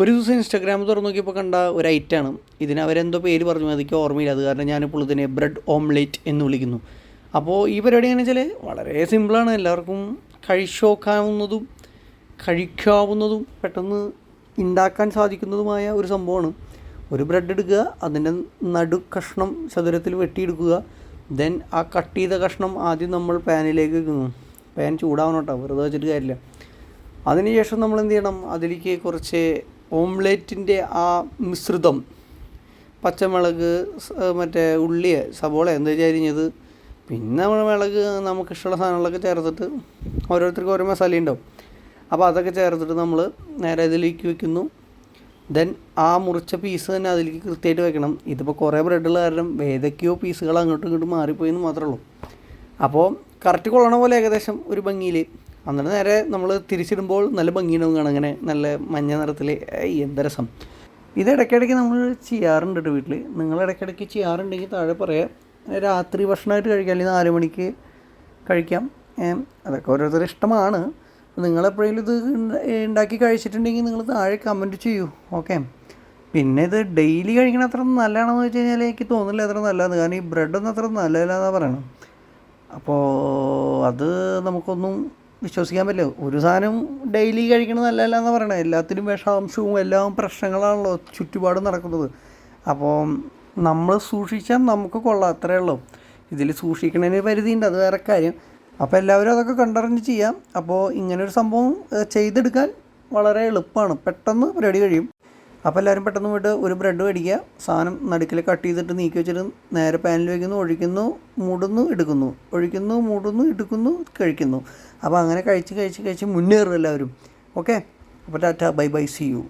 ഒരു ദിവസം ഇൻസ്റ്റാഗ്രാം തുറന്ന് നോക്കിയപ്പോൾ കണ്ട ഒരു ഐറ്റമാണ്. ഇതിന് അവരെന്തോ പേര് പറഞ്ഞു, അതൊക്കെ ഓർമ്മയില്ല. അത് കാരണം ഞാനിപ്പോൾ ഇതിനെ ബ്രെഡ് ഓംലേറ്റ് എന്ന് വിളിക്കുന്നു. അപ്പോൾ ഈ പരിപാടി എങ്ങനെയാണെന്ന് വെച്ചാൽ വളരെ സിമ്പിളാണ്. എല്ലാവർക്കും കഴിക്കാവുന്നതും പെട്ടെന്ന് ഉണ്ടാക്കാൻ സാധിക്കുന്നതുമായ ഒരു സംഭവമാണ്. ഒരു ബ്രെഡ് എടുക്കുക, അതിൻ്റെ നടു കഷ്ണം ചതുരത്തിൽ വെട്ടിയെടുക്കുക. ദെൻ ആ കട്ട് ചെയ്ത കഷ്ണം ആദ്യം നമ്മൾ പാനിലേക്ക് വെക്കുന്നു. പാൻ ചൂടാവണം കേട്ടോ, വെറുതെ വെച്ചിട്ട് കാര്യമില്ല. അതിനുശേഷം നമ്മൾ എന്ത് ചെയ്യണം, അതിലേക്ക് കുറച്ച് ഓംലേറ്റിൻ്റെ ആ മിശ്രിതം, പച്ചമുളക്, മറ്റേ ഉള്ളി, സബോള എന്താ അരിഞ്ഞത്, പിന്നെ നമ്മൾ മുളക്, നമുക്കിഷ്ടമുള്ള സാധനങ്ങളൊക്കെ ചേർത്തിട്ട് ഓരോരുത്തർക്കും ഓരോ മസാല ഉണ്ടാവും. അപ്പോൾ അതൊക്കെ ചേർത്തിട്ട് നമ്മൾ നേരെ അതിലേക്ക് വെക്കുന്നു. ദെൻ ആ മുറിച്ച പീസ് തന്നെ അതിലേക്ക് കൃത്യമായിട്ട് വെക്കണം. ഇതിപ്പോൾ കുറേ ബ്രെഡുള്ള കാരണം ഏതൊക്കെയോ പീസുകൾ അങ്ങോട്ടും ഇങ്ങോട്ടും മാറിപ്പോയെന്ന് മാത്രമേ ഉള്ളൂ. അപ്പോൾ കറക്റ്റ് കൊള്ളണ പോലെ ഏകദേശം ഒരു ഭംഗിയിൽ. എന്നിട്ട് നേരെ നമ്മൾ തിരിച്ചിടുമ്പോൾ നല്ല ഭംഗിയുണ്ടാവും കാണാൻ, അങ്ങനെ നല്ല മഞ്ഞ നിറത്തിൽ. എന്ത് രസം! ഇത് ഇടയ്ക്കിടയ്ക്ക് നമ്മൾ ചെയ്യാറുണ്ട് കേട്ടോ വീട്ടിൽ. നിങ്ങൾ ഇടയ്ക്കിടയ്ക്ക് ചെയ്യാറുണ്ടെങ്കിൽ താഴെ പറയാം. രാത്രി ഭക്ഷണമായിട്ട് കഴിക്കാം, അല്ലെങ്കിൽ 4 മണിക്ക് കഴിക്കാം. അതൊക്കെ ഓരോരുത്തരുടെ ഇഷ്ടമാണ്. നിങ്ങളെപ്പോഴെങ്കിലും ഇത് ഉണ്ടാക്കി കഴിച്ചിട്ടുണ്ടെങ്കിൽ നിങ്ങൾ താഴെ കമൻറ്റ് ചെയ്യൂ. ഓക്കെ. പിന്നെ ഇത് ഡെയിലി കഴിക്കണ അത്ര നല്ലതാണെന്ന് വെച്ച് കഴിഞ്ഞാൽ എനിക്ക് തോന്നുന്നില്ല അത്ര നല്ലതാണ്. കാരണം ഈ ബ്രെഡൊന്നും അത്ര നല്ലതല്ലാന്നാണ് പറയണം. അപ്പോൾ അത് നമുക്കൊന്നും വിശ്വസിക്കാൻ പറ്റില്ല. ഒരു സാധനം ഡെയിലി കഴിക്കണത് നല്ലതല്ല എന്ന് പറയണത്. എല്ലാത്തിനും വിഷാംശവും എല്ലാം പ്രശ്നങ്ങളാണല്ലോ ചുറ്റുപാടും നടക്കുന്നത്. അപ്പോൾ നമ്മൾ സൂക്ഷിച്ചാൽ നമുക്ക് കൊള്ളാം, അത്രയേ ഉള്ളൂ. ഇതിൽ സൂക്ഷിക്കണതിന് പരിധിയുണ്ട്, അത് വേറെ കാര്യം. അപ്പോൾ എല്ലാവരും അതൊക്കെ കണ്ടറിഞ്ഞ് ചെയ്യാം. അപ്പോൾ ഇങ്ങനൊരു സംഭവം ചെയ്തെടുക്കാൻ വളരെ എളുപ്പമാണ്, പെട്ടെന്ന് പരിപാടി കഴിയും. അപ്പോൾ എല്ലാവരും പെട്ടെന്ന് പോയിട്ട് ഒരു ബ്രെഡ് മേടിക്കുക, സാധനം നടുക്കിൽ കട്ട് ചെയ്തിട്ട് നീക്കി വെച്ചിട്ട് നേരെ പാനിൽ വയ്ക്കുന്നു, ഒഴിക്കുന്നു, മൂടുന്നു, എടുക്കുന്നു, ഒഴിക്കുന്നു, മൂടുന്നു, എടുക്കുന്നു, കഴിക്കുന്നു. അപ്പോൾ അങ്ങനെ കഴിച്ച് മുന്നേറും എല്ലാവരും. ഓക്കെ. അപ്പോൾ tata, bye bye, see U.